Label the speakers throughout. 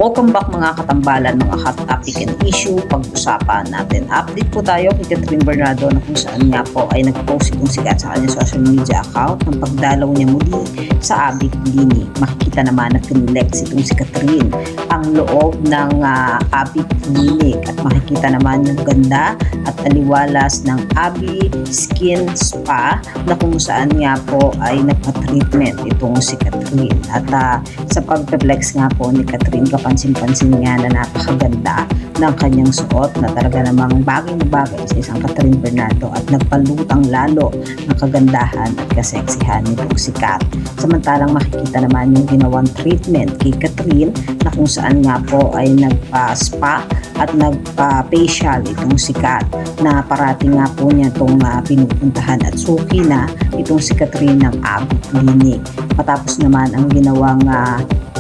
Speaker 1: Welcome back mga katambalan, mga hot topic and issue, pag-usapan natin. Update po tayo kay Catherine Bernardo na kung saan nga po ay nag-post itong sikat sa kanyang social media account ng pagdalaw niya muli sa Abic Clinic. Makikita naman na finilex itong si Catherine ang loob ng Abic Clinic at makikita naman yung ganda at taliwalas ng Abi Skin Spa na kung saan nga po ay nagpa-treatment itong si Catherine. At sa pag-flex nga po ni Catherine, kapansin-pansin nga na napakaganda ng kanyang suot na talaga namang bagay na bagay sa isang Catherine Bernardo at nagpalutang lalo ng kagandahan at kaseksihan nitong si Kat. Samantalang makikita naman yung ginawang treatment kay Catherine na kung saan nga po ay nagpa-spa at nagpa-facial itong si Kat na parating nga po niya itong pinupuntahan at suki na itong si Catherine ng Abic Clinic. Matapos naman ang ginawang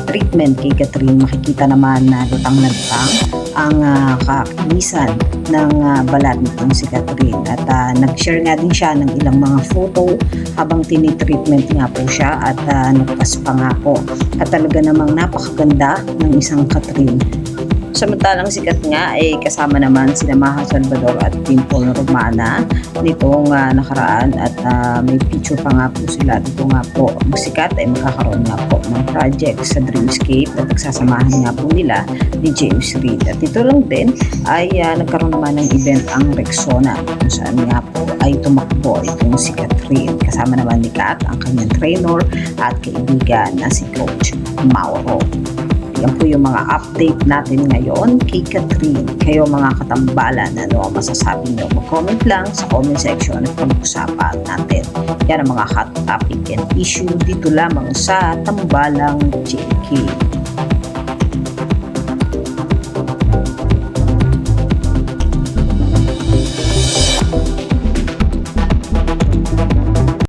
Speaker 1: treatment kay Catherine, makikita naman na lutang na lutang ang kakinisan ng balat nitong si Catherine at nag-share nga din siya ng ilang mga photo habang tinitreatment nga po siya at nagpaspa nga po at talaga namang napakaganda ng isang Catherine. Samantalang sikat nga ay kasama naman sina Maha Salvador at Dimple Romana nitong nakaraan at may picture pa nga po sila. Dito nga po ang sikat ay magkakaroon nga po ng project sa Dreamscape at nagsasamahan nga po nila ni James Reid. At ito lang din ay nagkaroon naman ng event ang Rexona kung saan nga po ay tumakbo itong si Catherine. Kasama naman ni Kat ang kanyang trainer at kaibigan na si Coach Mauro. Yan po yung mga update natin ngayon kay Catherine. Kayo mga katambalan, ano ang masasabi nyo? Mag-comment lang sa comment section at pag-usapan natin. Yan ang mga hot topic and issue dito lamang sa Tambalang JK.